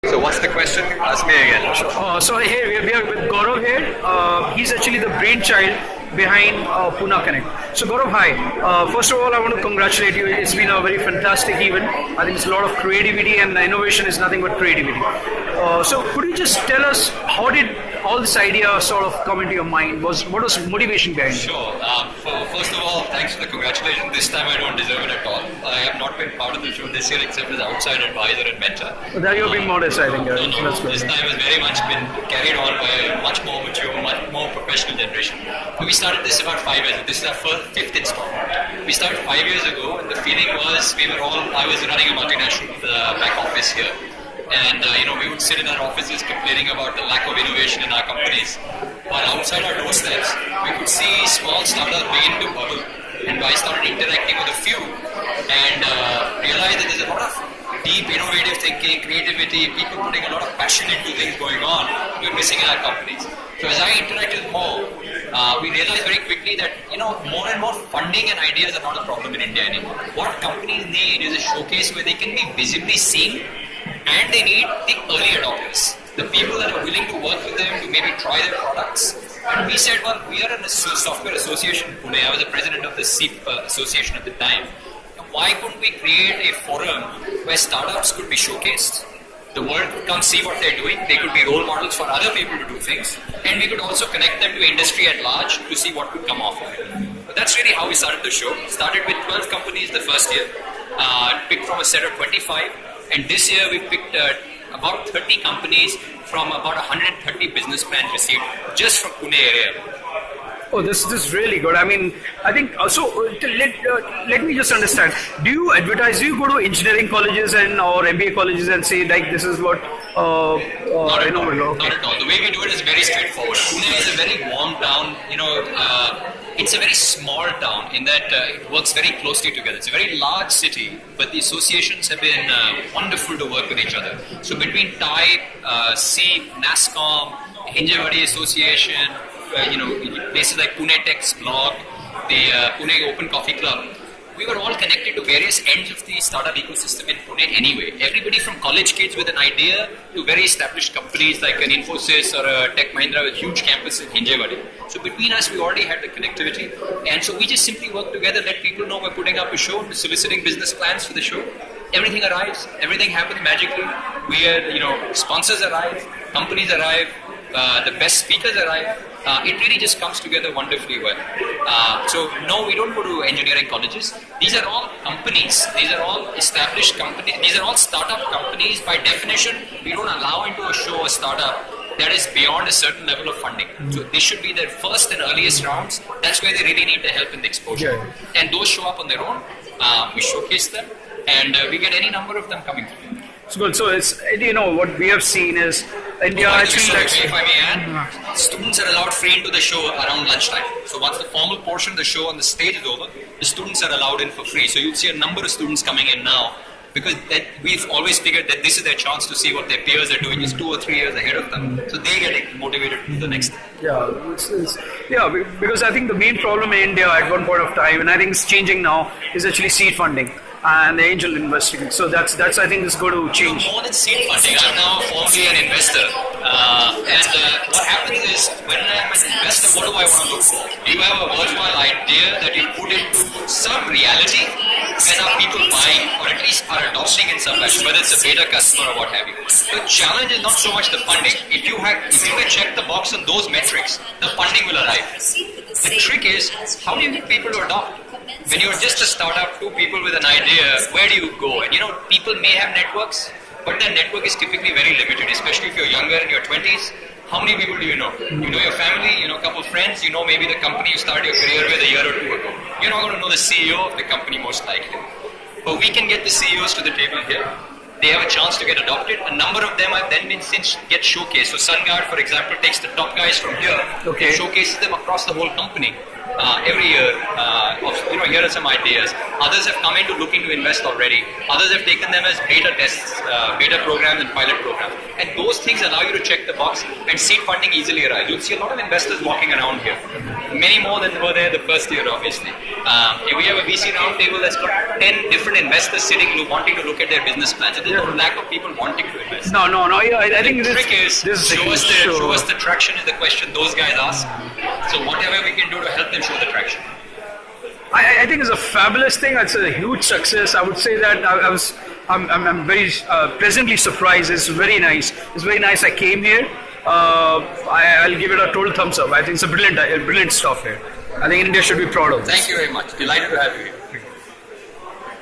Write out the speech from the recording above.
So what's the question? Ask me again. So here we are with Gaurav here. He's actually the brainchild behind Pune Connect. So Gaurav, hi. First of all, I want to congratulate you. It's been a very fantastic event. I think it's a lot of creativity, and innovation is nothing but creativity. So could you just tell us how did all this idea sort of come into your mind? What was motivation behind it? Sure. First of all, thanks for the congratulations. This time I don't deserve it at all. I have not been part of the show this year except as outside advisor and mentor. Well, there you're being modest, I think. No, this time has very much been carried on by a much more mature, much more professional generation. We started this about 5 years ago. This is our fifth installment. We started 5 years ago, and the feeling was I was running a multinational back office here. And we would sit in our offices complaining about the lack of innovation in our companies. While outside our doorsteps, we could see small startups begin to bubble. And I started interacting with a few and realized that there's a lot of deep innovative thinking, creativity, people putting a lot of passion into things going on. We're missing in our companies. So as I interacted more, we realized very quickly that more and more funding and ideas are not a problem in India anymore. What companies need is a showcase where they can be visibly seen. And they need the early adopters, the people that are willing to work with them to maybe try their products. And we said, well, we are a software association in Pune. I was the president of the SEEP association at the time. Why couldn't we create a forum where startups could be showcased? The world could come see what they're doing. They could be role models for other people to do things. And we could also connect them to industry at large to see what could come off of it. But that's really how we started the show. Started with 12 companies the first year, picked from a set of 25. And this year we picked about 30 companies from about 130 business plans received just from Pune area. Oh, this is really good. I mean, I think let me just understand. Do you advertise? Do you go to engineering colleges or MBA colleges and say like this is what? Not at all. Not at all. The way we do it is very straightforward. Pune is a very warm town. It's a very small town in that it works very closely together. It's a very large city, but the associations have been wonderful to work with each other. So between TIE, SEEP, NASCOM, Hinjewadi Association, places like Pune Tech's blog, the Pune Open Coffee Club, we were all connected to various ends of the startup ecosystem in Pune anyway. Everybody from college kids with an idea to very established companies like an Infosys or a Tech Mahindra with huge campus in Hinjewadi. So between us, we already had the connectivity. And so we just simply work together, let people know we're putting up a show, we're soliciting business plans for the show. Everything arrives, everything happens magically. Sponsors arrive, companies arrive, the best speakers arrive. It really just comes together wonderfully well. So no, we don't go to engineering colleges. These are all companies. These are all established companies. These are all startup companies. By definition, we don't allow into a show a startup that is beyond a certain level of funding. So they should be their first and earliest rounds. That's where they really need the help and the exposure. Yeah. And those show up on their own. We showcase them, and we get any number of them coming through. So good. So it's what we have seen is India actually. If I may add, students are allowed free into the show around lunchtime. So once the formal portion of the show on the stage is over, the students are allowed in for free. So you'll see a number of students coming in now because we've always figured that this is their chance to see what their peers are doing just 2 or 3 years ahead of them. So they get motivated to do the next thing. Yeah, because I think the main problem in India at one point of time, and I think it's changing now, is actually seed funding and the angel investing. So that's I think is going to change. More than seed funding, I'm now formally an investor. What happens is, when I'm an investor, what do I want to look for? Do you have a worthwhile idea that you put into some reality? And are people buying, or at least are adopting in some fashion, whether it's a beta customer or what have you? The challenge is not so much the funding. If you can check the box on those metrics, the funding will arrive. The trick is, how do you get people to adopt? When you're just a startup, 2 people with an idea, where do you go? And people may have networks, but their network is typically very limited, especially if you're younger in your 20s. How many people do you know? You know your family, a couple of friends, maybe the company you started your career with a year or 2 ago. You're not going to know the CEO of the company most likely. But we can get the CEOs to the table here. They have a chance to get adopted. A number of them have then been since get showcased. So SunGuard, for example, takes the top guys from here and showcases them across the whole company. every year. Here are some ideas. Others have come in to looking to invest already. Others have taken them as beta tests, beta programs and pilot programs. And those things allow you to check the box and seed funding easily arrive. You'll see a lot of investors walking around here. Many more than were there the first year, obviously. We have a VC roundtable that's got 10 different investors sitting wanting to look at their business plans. So there's no lack of people wanting to invest. No. Yeah, I think the trick is show us the traction is the question those guys ask. So whatever we can do to help them show the traction. I think it's a fabulous thing. It's a huge success. I would say that I'm very pleasantly surprised. It's very nice. It's very nice. I came here. I'll give it a total thumbs up. I think it's a brilliant stuff here. I think India should be proud of this. Thank you very much. Delighted to have you here.